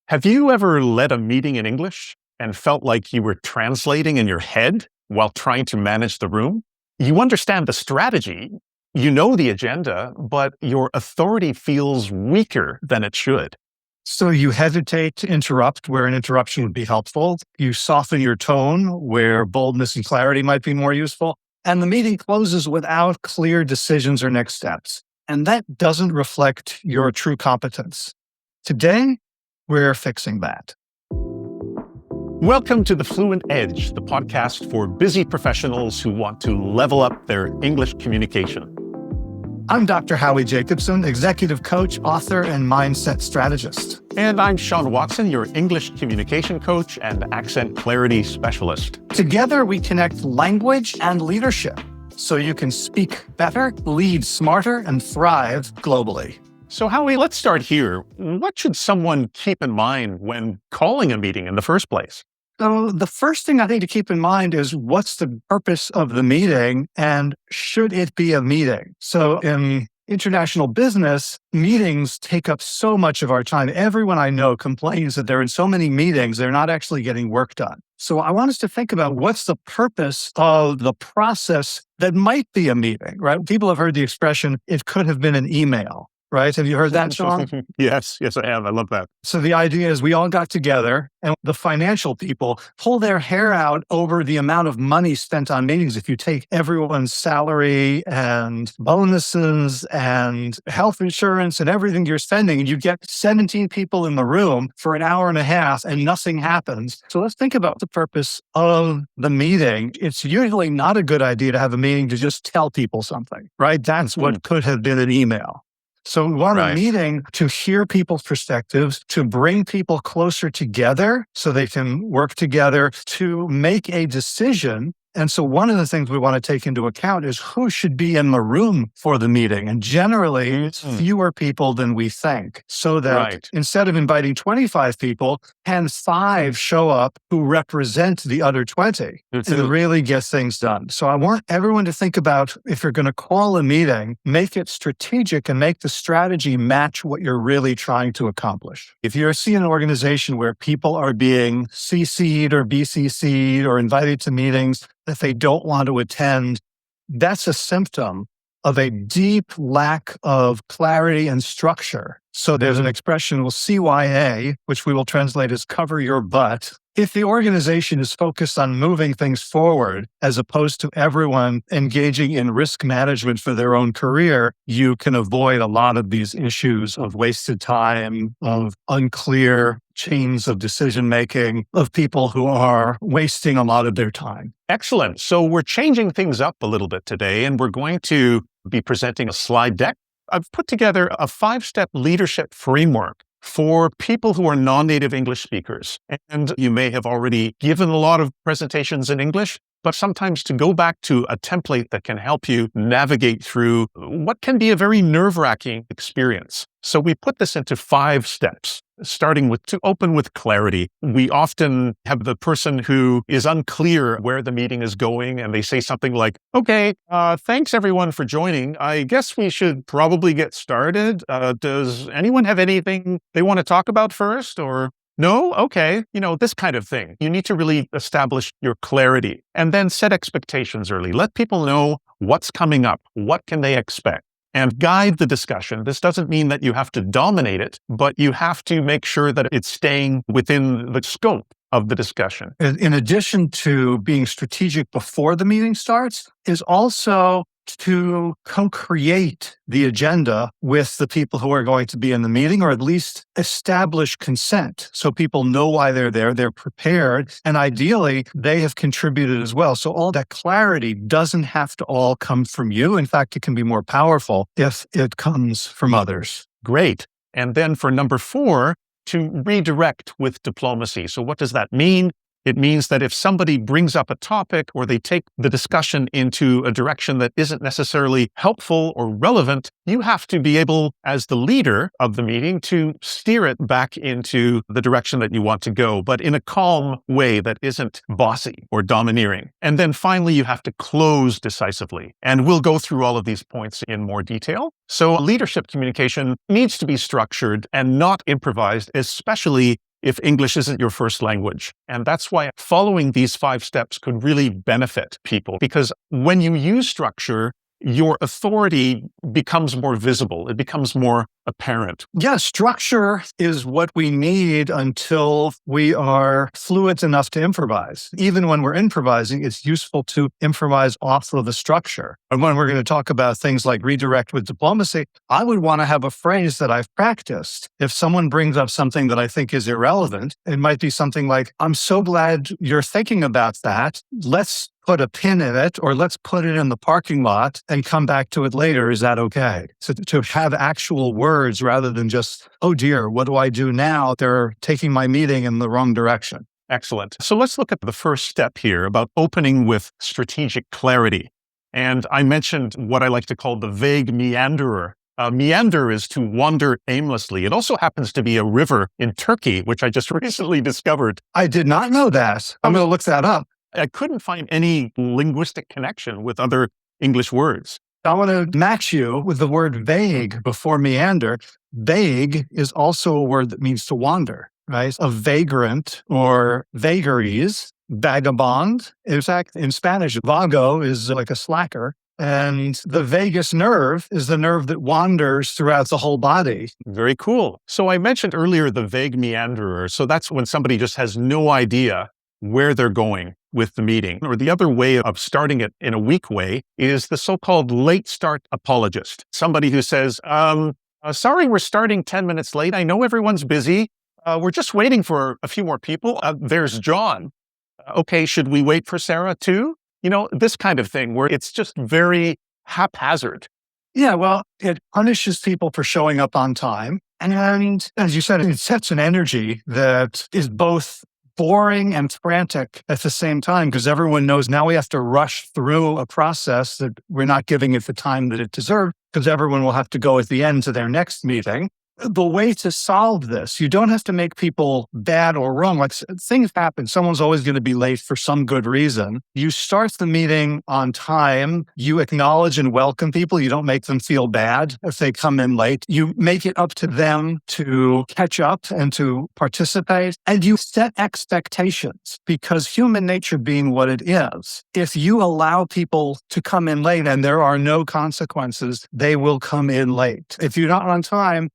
Have you ever led a meeting in English and felt like you were translating in your head while trying to manage the room? You understand the strategy, you know the agenda, but your authority feels weaker than it should. So you hesitate to interrupt where an interruption would be helpful. You soften your tone where boldness and clarity might be more useful. And the meeting closes without clear decisions or next steps. And that doesn't reflect your true competence. Today, we're fixing that. Welcome to the Fluent Edge, the podcast for busy professionals who want to level up their English communication. I'm Dr. Howie Jacobson, executive coach, author, and mindset strategist. And I'm Sean Watson, your English communication coach and accent clarity specialist. Together, we connect language and leadership so you can speak better, lead smarter, and thrive globally. So Howie, let's start here. What should someone keep in mind when calling a meeting in the first place? So the first thing I think to keep in mind is what's the purpose of the meeting and should it be a meeting? So in international business, meetings take up so much of our time. Everyone I know complains that they're in so many meetings, they're not actually getting work done. So I want us to think about what's the purpose of the process that might be a meeting, right? People have heard the expression, it could have been an email. Right? Have you heard that, Sean? Yes, I have. I love that. So the idea is we all got together and the financial people pull their hair out over the amount of money spent on meetings. If you take everyone's salary and bonuses and health insurance and everything you're spending, and you get 17 people in the room for an hour and a half and nothing happens. So let's think about the purpose of the meeting. It's usually not a good idea to have a meeting to just tell people something, right? That's what could have been an email. So we want a meeting to hear people's perspectives, to bring people closer together so they can work together, to make a decision. And so one of the things we want to take into account is who should be in the room for the meeting. And generally, it's fewer people than we think. So that instead of inviting 25 people, can 5 show up who represent the other 20 and really get things done. So I want everyone to think about, if you're going to call a meeting, make it strategic and make the strategy match what you're really trying to accomplish. If you're seeing an organization where people are being CC'd or BCC'd or invited to meetings that they don't want to attend, that's a symptom of a deep lack of clarity and structure. So there's an expression, CYA, which we will translate as cover your butt. If the organization is focused on moving things forward, as opposed to everyone engaging in risk management for their own career, you can avoid a lot of these issues of wasted time, of unclear chains of decision-making, of people who are wasting a lot of their time. Excellent. So we're changing things up a little bit today, and we're going to be presenting a slide deck. I've put together a 5-step leadership framework for people who are non-native English speakers. And you may have already given a lot of presentations in English, but sometimes to go back to a template that can help you navigate through what can be a very nerve-wracking experience. So we put this into 5 steps, starting with to open with clarity. We often have the person who is unclear where the meeting is going, and they say something like, okay, thanks everyone for joining. I guess we should probably get started. Does anyone have anything they want to talk about first, or no? Okay. This kind of thing. You need to really establish your clarity and then set expectations early. Let people know what's coming up. What can they expect? And guide the discussion. This doesn't mean that you have to dominate it, but you have to make sure that it's staying within the scope of the discussion. In addition to being strategic before the meeting starts, is also to co-create the agenda with the people who are going to be in the meeting, or at least establish consent so people know why they're there, they're prepared, and ideally, they have contributed as well. So all that clarity doesn't have to all come from you. In fact, it can be more powerful if it comes from others. Great. And then for number 4, to redirect with diplomacy. So what does that mean? It means that if somebody brings up a topic or they take the discussion into a direction that isn't necessarily helpful or relevant, you have to be able, as the leader of the meeting, to steer it back into the direction that you want to go, but in a calm way that isn't bossy or domineering. And then finally, you have to close decisively. And we'll go through all of these points in more detail. So leadership communication needs to be structured and not improvised, especially if English isn't your first language. And that's why following these 5 steps could really benefit people, because when you use structure, your authority becomes more visible. It becomes more apparent. Yeah, structure is what we need until we are fluent enough to improvise. Even when we're improvising, it's useful to improvise off of the structure. And when we're going to talk about things like redirect with diplomacy, I would want to have a phrase that I've practiced. If someone brings up something that I think is irrelevant, it might be something like, I'm so glad you're thinking about that. Let's put a pin in it, or let's put it in the parking lot and come back to it later. Is that okay? So to have actual words rather than just, oh dear, what do I do now? They're taking my meeting in the wrong direction. Excellent. So let's look at the first step here about opening with strategic clarity. And I mentioned what I like to call the vague meanderer. Meander is to wander aimlessly. It also happens to be a river in Turkey, which I just recently discovered. I did not know that. I'm going to look that up. I couldn't find any linguistic connection with other English words. I want to match you with the word vague before meander. Vague is also a word that means to wander, right? A vagrant or vagaries, vagabond. In fact, in Spanish, vago is like a slacker. And the vagus nerve is the nerve that wanders throughout the whole body. Very cool. So I mentioned earlier the vague meanderer. So that's when somebody just has no idea where they're going with the meeting. Or the other way of starting it in a weak way is the so-called late start apologist. Somebody who says, sorry, we're starting 10 minutes late. I know everyone's busy. We're just waiting for a few more people. There's John. Okay, should we wait for Sarah too? You know, this kind of thing where it's just very haphazard. Yeah, well, it punishes people for showing up on time. And as you said, it sets an energy that is both boring and frantic at the same time, because everyone knows now we have to rush through a process that we're not giving it the time that it deserved, because everyone will have to go at the end to their next meeting. The way to solve this, you don't have to make people bad or wrong. Like things happen. Someone's always going to be late for some good reason. You start the meeting on time. You acknowledge and welcome people. You don't make them feel bad if they come in late. You make it up to them to catch up and to participate. And you set expectations, because human nature being what it is, if you allow people to come in late and there are no consequences, they will come in late. If you're not on time,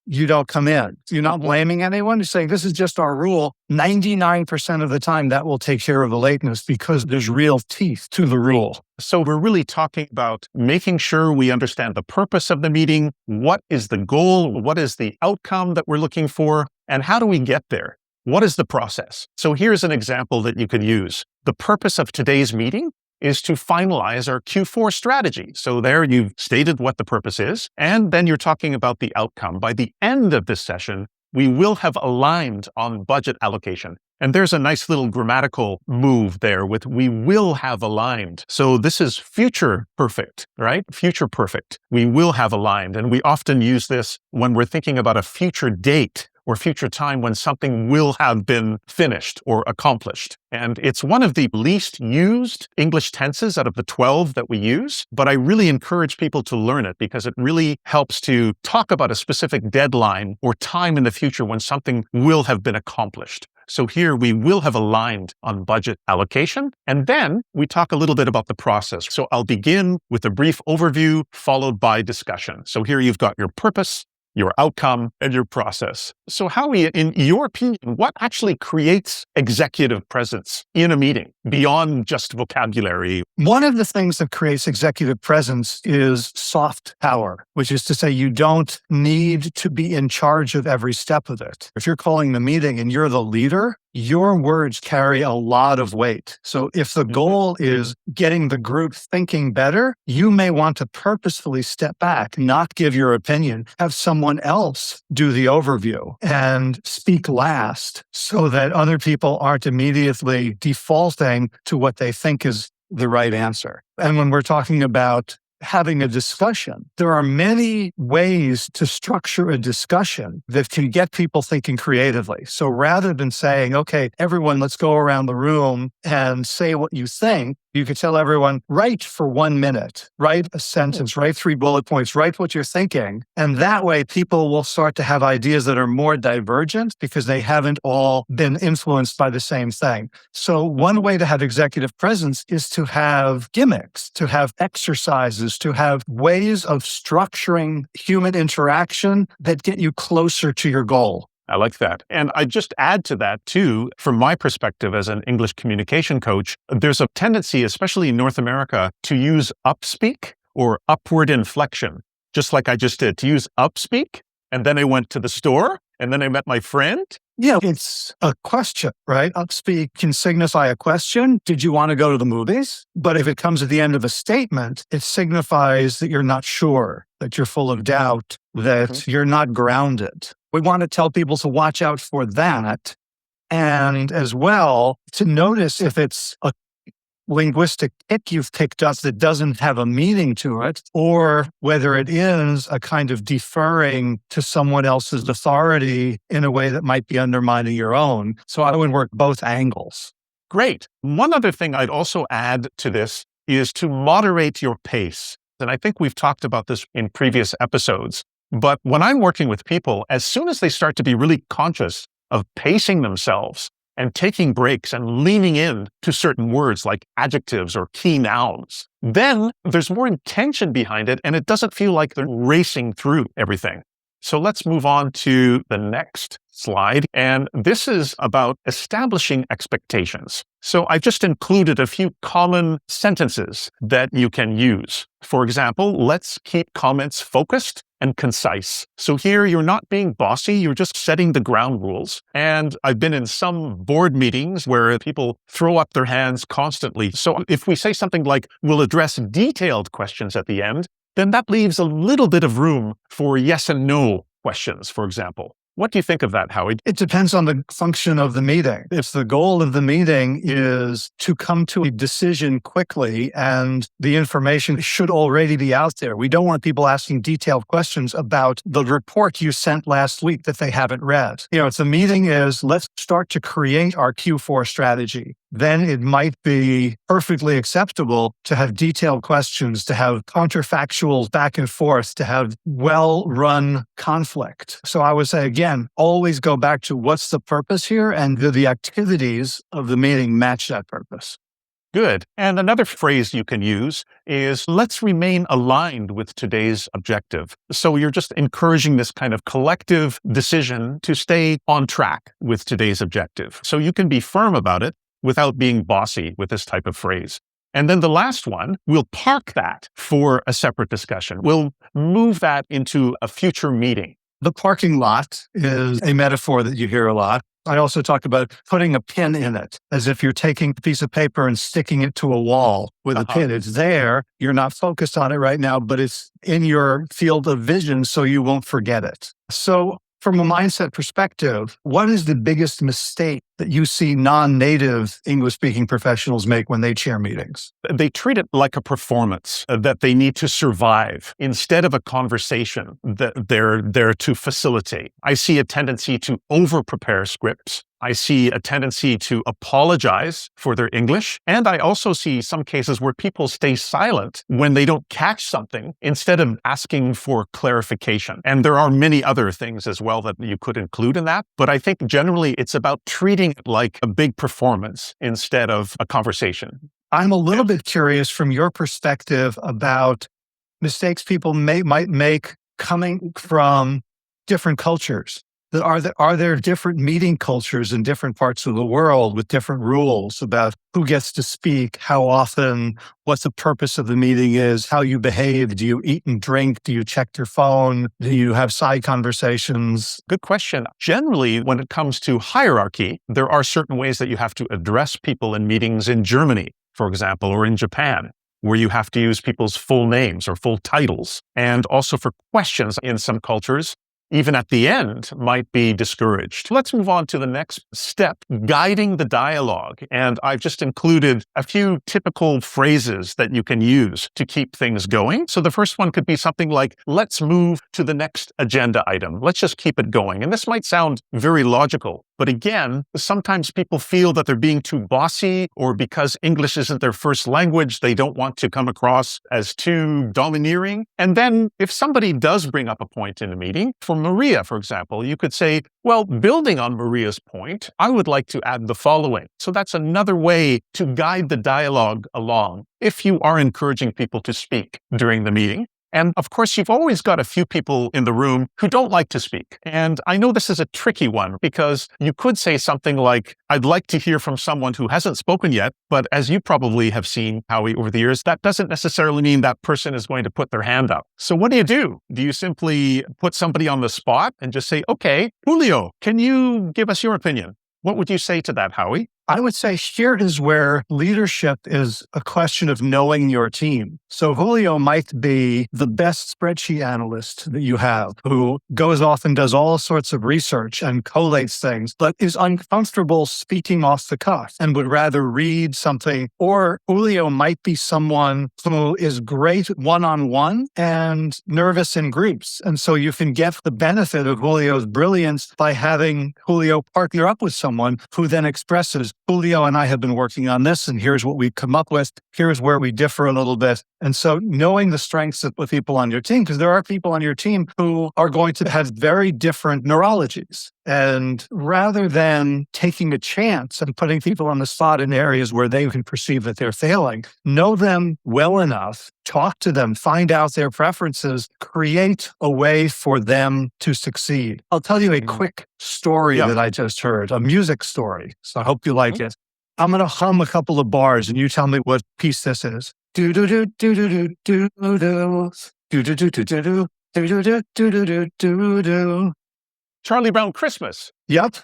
you don't come in. You're not blaming anyone. You're saying this is just our rule. 99% of the time, that will take care of the lateness, because there's real teeth to the rule. So we're really talking about making sure we understand the purpose of the meeting. What is the goal? What is the outcome that we're looking for? And how do we get there? What is the process? So here's an example that you could use. The purpose of today's meeting is to finalize our Q4 strategy. So there you've stated what the purpose is, and then you're talking about the outcome. By the end of this session, we will have aligned on budget allocation. And there's a nice little grammatical move there with we will have aligned. So this is future perfect, right? Future perfect. We will have aligned. And we often use this when we're thinking about a future date or future time when something will have been finished or accomplished. And it's one of the least used English tenses out of the 12 that we use, but I really encourage people to learn it because it really helps to talk about a specific deadline or time in the future when something will have been accomplished. So here we will have aligned on budget allocation, and then we talk a little bit about the process. So I'll begin with a brief overview followed by discussion. So here you've got your purpose, your outcome, and your process. So Howie, in your opinion, what actually creates executive presence in a meeting beyond just vocabulary? One of the things that creates executive presence is soft power, which is to say you don't need to be in charge of every step of it. If you're calling the meeting and you're the leader, your words carry a lot of weight. So if the goal is getting the group thinking better, you may want to purposefully step back, not give your opinion, have someone else do the overview and speak last so that other people aren't immediately defaulting to what they think is the right answer. And when we're talking about having a discussion, there are many ways to structure a discussion that can get people thinking creatively. So rather than saying, okay, everyone, let's go around the room and say what you think, You could tell everyone, write for 1 minute, write a sentence, write 3 bullet points, write what you're thinking. And that way people will start to have ideas that are more divergent because they haven't all been influenced by the same thing. So one way to have executive presence is to have gimmicks, to have exercises, to have ways of structuring human interaction that get you closer to your goal. I like that. And I just add to that too, from my perspective as an English communication coach, there's a tendency, especially in North America, to use upspeak or upward inflection, just like I just did, to use upspeak. And then I went to the store and then I met my friend. Yeah, it's a question, right? Upspeak can signify a question. Did you want to go to the movies? But if it comes at the end of a statement, it signifies that you're not sure, that you're full of doubt, that you're not grounded. We want to tell people to watch out for that. And as well, to notice if it's a linguistic tick you've picked up that doesn't have a meaning to it, or whether it is a kind of deferring to someone else's authority in a way that might be undermining your own. So I would work both angles. Great. One other thing I'd also add to this is to moderate your pace. And I think we've talked about this in previous episodes. But when I'm working with people, as soon as they start to be really conscious of pacing themselves and taking breaks and leaning in to certain words like adjectives or key nouns, then there's more intention behind it and it doesn't feel like they're racing through everything. So let's move on to the next slide. And this is about establishing expectations. So I've just included a few common sentences that you can use. For example, let's keep comments focused and concise. So here you're not being bossy, you're just setting the ground rules. And I've been in some board meetings where people throw up their hands constantly. So if we say something like, we'll address detailed questions at the end, then that leaves a little bit of room for yes and no questions, for example. What do you think of that, Howie? It depends on the function of the meeting. If the goal of the meeting is to come to a decision quickly and the information should already be out there, we don't want people asking detailed questions about the report you sent last week that they haven't read. If the meeting is, let's start to create our Q4 strategy, then it might be perfectly acceptable to have detailed questions, to have counterfactuals back and forth, to have well-run conflict. So I would say, again, always go back to what's the purpose here, and do the activities of the meeting match that purpose? Good. And another phrase you can use is, let's remain aligned with today's objective. So you're just encouraging this kind of collective decision to stay on track with today's objective. So you can be firm about it without being bossy with this type of phrase. And then the last one, we'll park that for a separate discussion. We'll move that into a future meeting. The parking lot is a metaphor that you hear a lot. I also talk about putting a pin in it, as if you're taking a piece of paper and sticking it to a wall with a pin. It's there. You're not focused on it right now, but it's in your field of vision, so you won't forget it. So from a mindset perspective, what is the biggest mistake that you see non-native English-speaking professionals make when they chair meetings? They treat it like a performance that they need to survive instead of a conversation that they're there to facilitate. I see a tendency to over-prepare scripts. I see a tendency to apologize for their English. And I also see some cases where people stay silent when they don't catch something instead of asking for clarification. And there are many other things as well that you could include in that. But I think generally it's about treating it like a big performance instead of a conversation. I'm a little bit curious from your perspective about mistakes people might make coming from different cultures. Are there different meeting cultures in different parts of the world with different rules about who gets to speak, how often, what the purpose of the meeting is, how you behave? Do you eat and drink? Do you check your phone? Do you have side conversations? Good question. Generally, when it comes to hierarchy, there are certain ways that you have to address people in meetings in Germany, for example, or in Japan, where you have to use people's full names or full titles. And also for questions in some cultures, even at the end, might be discouraged. Let's move on to the next step, guiding the dialogue. And I've just included a few typical phrases that you can use to keep things going. So the first one could be something like, let's move to the next agenda item. Let's just keep it going. And this might sound very logical, But again, sometimes people feel that they're being too bossy, or because English isn't their first language, they don't want to come across as too domineering. And then if somebody does bring up a point in a meeting, for Maria, for example, you could say, well, building on Maria's point, I would like to add the following. So that's another way to guide the dialogue along if you are encouraging people to speak during the meeting. And of course, you've always got a few people in the room who don't like to speak. And I know this is a tricky one because you could say something like, I'd like to hear from someone who hasn't spoken yet. But as you probably have seen, Howie, over the years, that doesn't necessarily mean that person is going to put their hand up. So what do? Do you simply put somebody on the spot and just say, okay, Julio, can you give us your opinion? What would you say to that, Howie? I would say here is where leadership is a question of knowing your team. So Julio might be the best spreadsheet analyst that you have, who goes off and does all sorts of research and collates things, but is uncomfortable speaking off the cuff and would rather read something. Or Julio might be someone who is great one-on-one and nervous in groups. And so you can get the benefit of Julio's brilliance by having Julio partner up with someone who then expresses, Julio and I have been working on this, and here's what we've come up with. Here's where we differ a little bit. And so knowing the strengths of the people on your team, because there are people on your team who are going to have very different neurologies. And rather than taking a chance and putting people on the spot in areas where they can perceive that they're failing, know them well enough, talk to them, find out their preferences, create a way for them to succeed. I'll tell you a quick story that I just heard, a music story. So I hope you like it. I'm going to hum a couple of bars and you tell me what piece this is. Do do do do do do do do do do do do do do do do do do. Charlie Brown Christmas. Yep.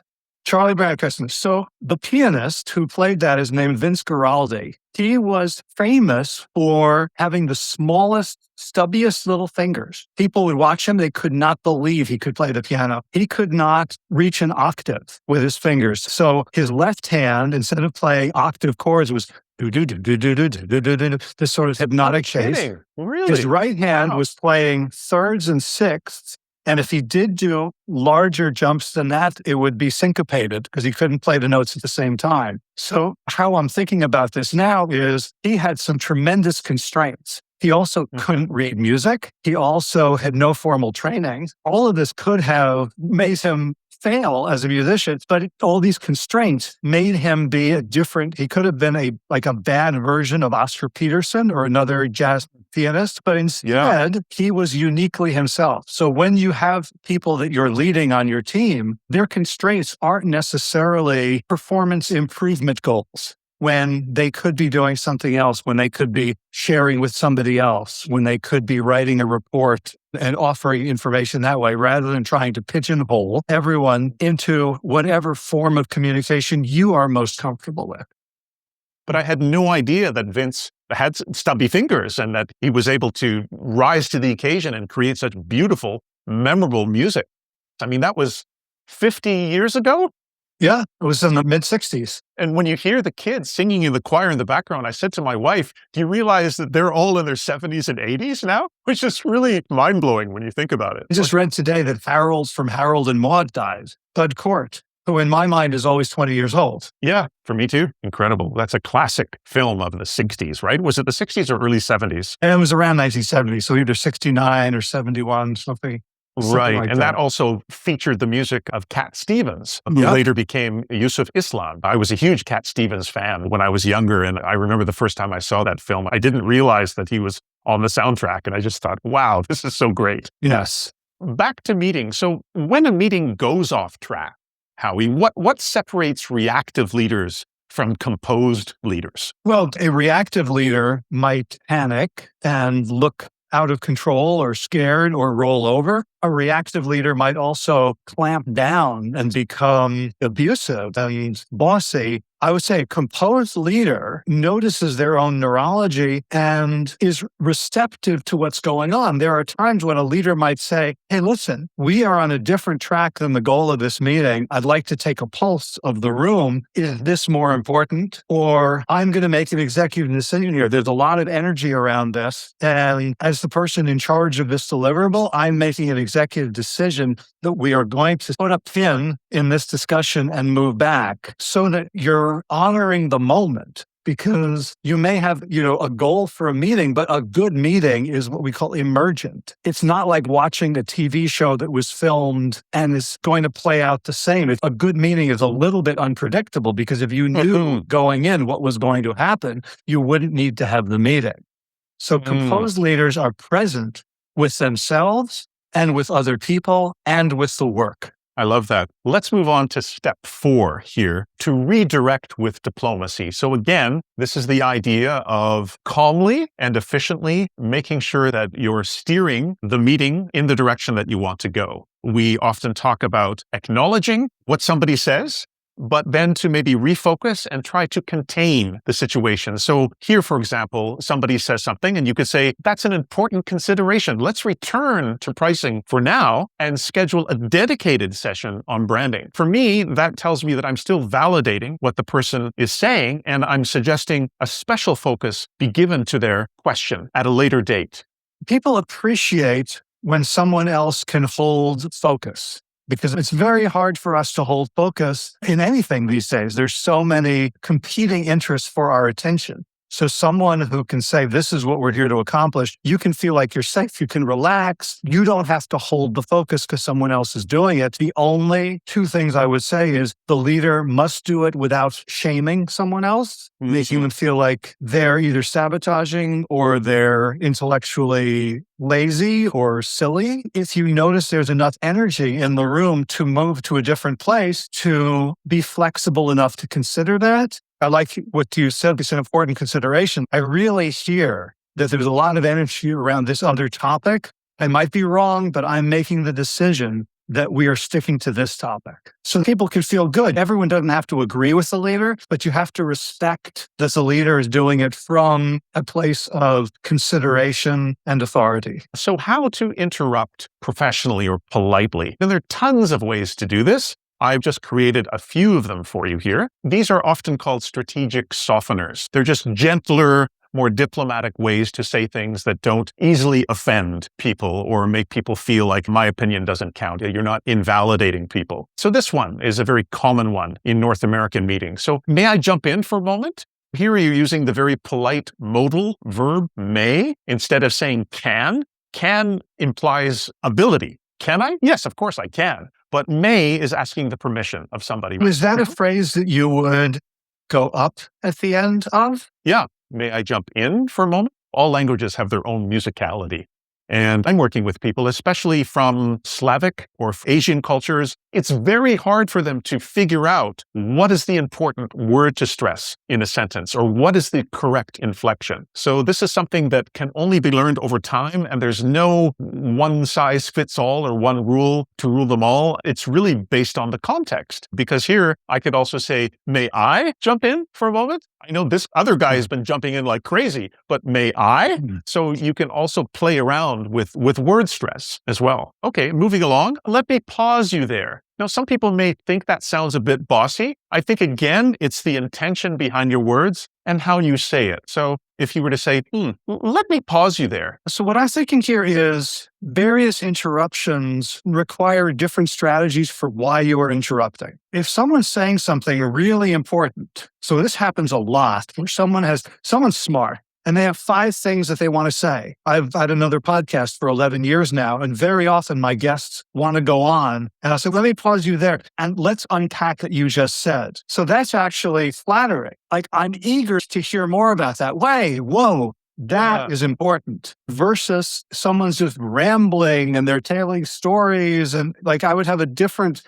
Charlie Brown Christmas. So the pianist who played that is named Vince Guaraldi. He was famous for having the smallest, stubbiest little fingers. People would watch him. They could not believe he could play the piano. He could not reach an octave with his fingers. So his left hand, instead of playing octave chords, was this sort of hypnotic chase. Really? His right hand was playing thirds and sixths. And if he did do larger jumps than that, it would be syncopated because he couldn't play the notes at the same time. So how I'm thinking about this now is he had some tremendous constraints. He also couldn't read music. He also had no formal training. All of this could have made him fail as a musician, but all these constraints made him be he could have been a bad version of Oscar Peterson or another jazz pianist, but instead he was uniquely himself. So when you have people that you're leading on your team, their constraints aren't necessarily performance improvement goals. When they could be doing something else, when they could be sharing with somebody else, when they could be writing a report and offering information that way, rather than trying to pigeonhole everyone into whatever form of communication you are most comfortable with. But I had no idea that Vince had stubby fingers and that he was able to rise to the occasion and create such beautiful, memorable music. I mean, that was 50 years ago? Yeah, it was in the mid-60s. And when you hear the kids singing in the choir in the background, I said to my wife, do you realize that they're all in their 70s and 80s now? Which is really mind-blowing when you think about it. I just read today that Harold from Harold and Maude died. Bud Cort, who in my mind is always 20 years old. Yeah, for me too. Incredible. That's a classic film of the 60s, right? Was it the 60s or early 70s? And it was around 1970, so either 69 or 71, something. Right. Like and that also featured the music of Cat Stevens, who later became Yusuf Islam. I was a huge Cat Stevens fan when I was younger. And I remember the first time I saw that film, I didn't realize that he was on the soundtrack. And I just thought, wow, this is so great. Yes. Back to meetings. So when a meeting goes off track, Howie, what separates reactive leaders from composed leaders? Well, a reactive leader might panic and look out of control or scared or roll over. A reactive leader might also clamp down and become abusive and bossy. I would say a composed leader notices their own neurology and is receptive to what's going on. There are times when a leader might say, hey, listen, we are on a different track than the goal of this meeting. I'd like to take a pulse of the room. Is this more important? Or I'm going to make an executive decision here. There's a lot of energy around this. And as the person in charge of this deliverable, I'm making an executive decision that we are going to put a pin in this discussion and move back so that you're honoring the moment, because you may have, a goal for a meeting, but a good meeting is what we call emergent. It's not like watching a TV show that was filmed and is going to play out the same. A good meeting is a little bit unpredictable, because if you knew going in what was going to happen, you wouldn't need to have the meeting. So composed leaders are present with themselves and with other people and with the work. I love that. Let's move on to step 4 here, to redirect with diplomacy. So again, this is the idea of calmly and efficiently making sure that you're steering the meeting in the direction that you want to go. We often talk about acknowledging what somebody says, but then to maybe refocus and try to contain the situation. So here, for example, somebody says something and you could say, that's an important consideration. Let's return to pricing for now and schedule a dedicated session on branding. For me, that tells me that I'm still validating what the person is saying, and I'm suggesting a special focus be given to their question at a later date. People appreciate when someone else can hold focus, because it's very hard for us to hold focus in anything these days. There's so many competing interests for our attention. So someone who can say, this is what we're here to accomplish, you can feel like you're safe, you can relax, you don't have to hold the focus because someone else is doing it. The only 2 things I would say is the leader must do it without shaming someone else, making them feel like they're either sabotaging or they're intellectually lazy or silly. If you notice there's enough energy in the room to move to a different place, to be flexible enough to consider that. I like what you said. It's an important consideration. I really hear that there's a lot of energy around this other topic. I might be wrong, but I'm making the decision that we are sticking to this topic. So people can feel good. Everyone doesn't have to agree with the leader, but you have to respect that the leader is doing it from a place of consideration and authority. So how to interrupt professionally or politely? And there are tons of ways to do this. I've just created a few of them for you here. These are often called strategic softeners. They're just gentler, more diplomatic ways to say things that don't easily offend people or make people feel like my opinion doesn't count. You're not invalidating people. So this one is a very common one in North American meetings. So may I jump in for a moment? Here you're using the very polite modal verb may instead of saying can. Can implies ability. Can I? Yes, of course I can. But may is asking the permission of somebody. Is that a phrase that you would go up at the end of? Yeah. May I jump in for a moment? All languages have their own musicality. And I'm working with people, especially from Slavic or Asian cultures. It's very hard for them to figure out what is the important word to stress in a sentence or what is the correct inflection. So this is something that can only be learned over time, and there's no one size fits all or one rule to rule them all. It's really based on the context, because here I could also say, may I jump in for a moment? I know this other guy has been jumping in like crazy, but may I? So you can also play around with word stress as well. Okay, moving along. Let me pause you there. Now, some people may think that sounds a bit bossy. I think, again, it's the intention behind your words and how you say it. So if you were to say, let me pause you there. So what I'm thinking here is various interruptions require different strategies for why you are interrupting. If someone's saying something really important, so this happens a lot, where someone's smart, and they have 5 things that they want to say. I've had another podcast for 11 years now, and very often my guests want to go on. And I said, let me pause you there and let's unpack what you just said. So that's actually flattering. Like, I'm eager to hear more about that. Whoa, that is important. Versus someone's just rambling and they're telling stories. And like, I would have a different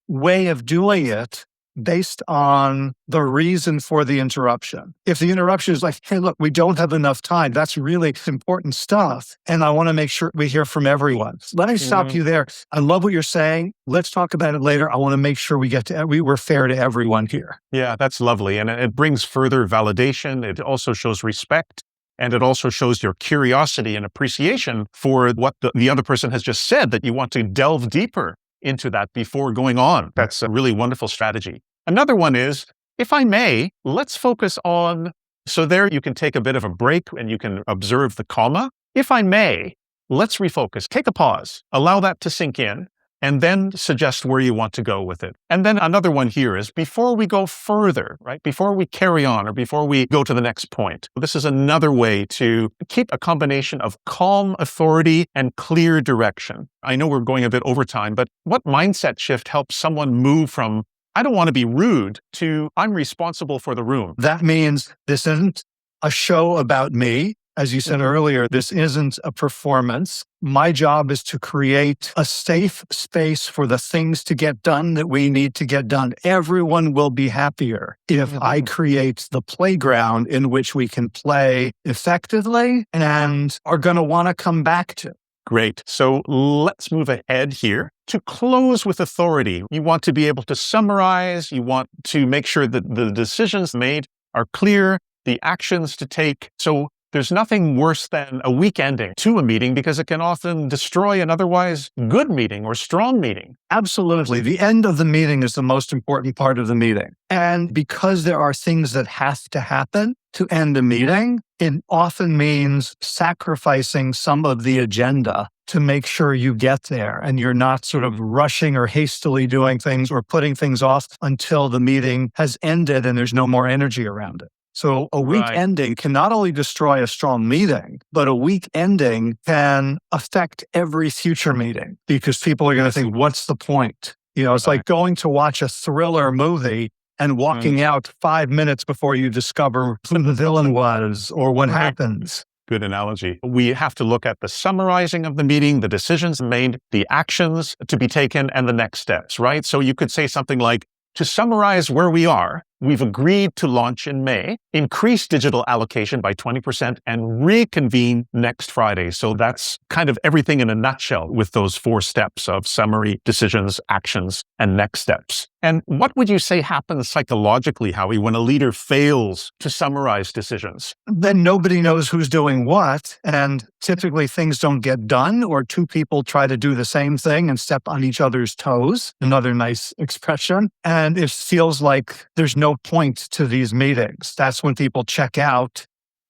way of doing it based on the reason for the interruption. If the interruption is like, hey, look, we don't have enough time, that's really important stuff. And I want to make sure we hear from everyone. Let me stop you there. I love what you're saying. Let's talk about it later. I want to make sure we're fair to everyone here. Yeah, that's lovely. And it brings further validation. It also shows respect. And it also shows your curiosity and appreciation for what the other person has just said, that you want to delve deeper into that before going on. That's a really wonderful strategy. Another one is, if I may, let's focus on, so there you can take a bit of a break and you can observe the comma. If I may, let's refocus, take a pause, allow that to sink in, and then suggest where you want to go with it. And then another one here is, before we go further, right? Before we carry on or before we go to the next point, this is another way to keep a combination of calm authority and clear direction. I know we're going a bit over time, but what mindset shift helps someone move from, I don't want to be rude, to I'm responsible for the room? That means this isn't a show about me. As you said earlier, this isn't a performance. My job is to create a safe space for the things to get done that we need to get done. Everyone will be happier if I create the playground in which we can play effectively and are going to want to come back to. Great. So let's move ahead here. To close with authority, you want to be able to summarize. You want to make sure that the decisions made are clear, the actions to take. So there's nothing worse than a weak ending to a meeting, because it can often destroy an otherwise good meeting or strong meeting. Absolutely. The end of the meeting is the most important part of the meeting. And because there are things that have to happen to end a meeting, it often means sacrificing some of the agenda to make sure you get there and you're not sort of rushing or hastily doing things or putting things off until the meeting has ended and there's no more energy around it. So a weak ending can not only destroy a strong meeting, but a weak ending can affect every future meeting, because people are going to think, what's the point? It's like going to watch a thriller movie and walking out 5 minutes before you discover who the villain was or what happens. Good analogy. We have to look at the summarizing of the meeting, the decisions made, the actions to be taken, and the next steps, right? So you could say something like, to summarize where we are, we've agreed to launch in May, increase digital allocation by 20%, and reconvene next Friday. So that's kind of everything in a nutshell with those 4 steps of summary, decisions, actions, and next steps. And what would you say happens psychologically, Howie, when a leader fails to summarize decisions? Then nobody knows who's doing what, and typically things don't get done, or 2 people try to do the same thing and step on each other's toes, another nice expression. And it feels like there's no point to these meetings. That's when people check out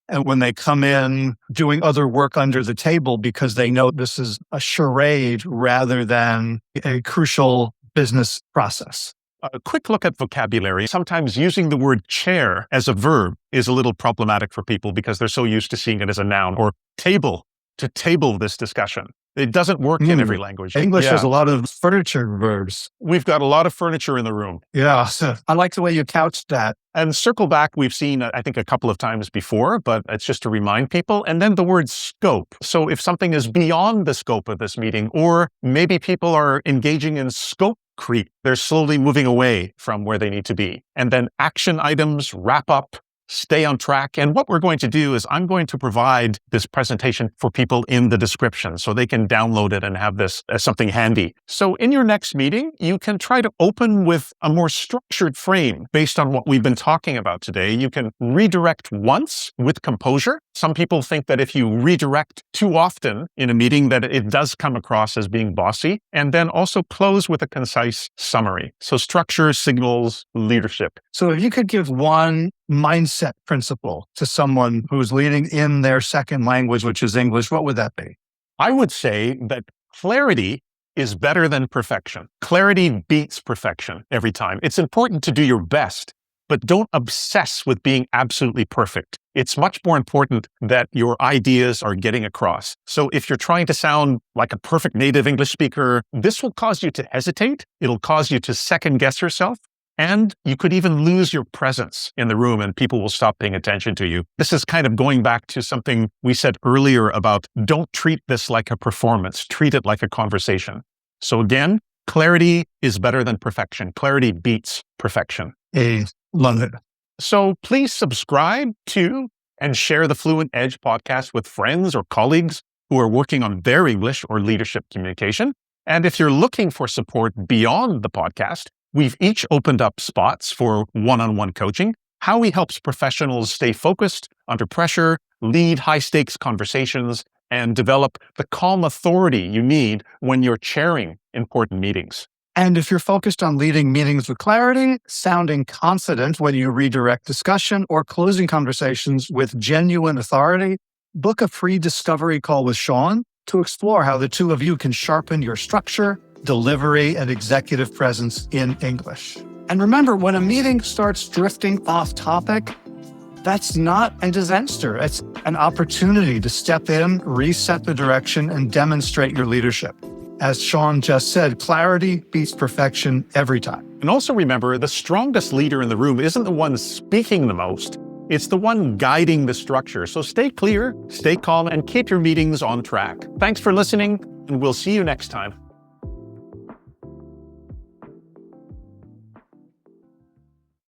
and when they come in doing other work under the table because they know this is a charade rather than a crucial business process. A quick look at vocabulary. Sometimes using the word chair as a verb is a little problematic for people because they're so used to seeing it as a noun, or table, to table this discussion. It doesn't work in every language. English has a lot of furniture verbs. We've got a lot of furniture in the room. Yeah, so I like the way you couched that. And circle back, we've seen, I think, a couple of times before, but it's just to remind people. And then the word scope. So if something is beyond the scope of this meeting, or maybe people are engaging in scope creep, they're slowly moving away from where they need to be. And then action items, wrap up, stay on track. And what we're going to do is I'm going to provide this presentation for people in the description so they can download it and have this as something handy. So in your next meeting, you can try to open with a more structured frame based on what we've been talking about today. You can redirect once with composure. Some people think that if you redirect too often in a meeting, that it does come across as being bossy. And then also close with a concise summary. So structure signals leadership. So if you could give one mindset principle to someone who's leading in their second language, which is English, what would that be? I would say that clarity is better than perfection. Clarity beats perfection every time. It's important to do your best, but don't obsess with being absolutely perfect. It's much more important that your ideas are getting across. So if you're trying to sound like a perfect native English speaker, this will cause you to hesitate. It'll cause you to second guess yourself. And you could even lose your presence in the room and people will stop paying attention to you. This is kind of going back to something we said earlier about don't treat this like a performance, treat it like a conversation. So again, Clarity is better than perfection. Clarity beats perfection. Love it. So please subscribe to and share the Fluent Edge podcast with friends or colleagues who are working on their English or leadership communication. And if you're looking for support beyond the podcast, we've each opened up spots for one-on-one coaching. Howie helps professionals stay focused under pressure, lead high-stakes conversations, and develop the calm authority you need when you're chairing important meetings. And if you're focused on leading meetings with clarity, sounding confident when you redirect discussion, or closing conversations with genuine authority, book a free discovery call with Sean to explore how the two of you can sharpen your structure, delivery, and executive presence in English. And remember, when a meeting starts drifting off topic, that's not a disaster. It's an opportunity to step in, reset the direction, and demonstrate your leadership. As Sean just said, clarity beats perfection every time. And also remember, the strongest leader in the room isn't the one speaking the most. It's the one guiding the structure. So stay clear, stay calm, and keep your meetings on track. Thanks for listening, and we'll see you next time.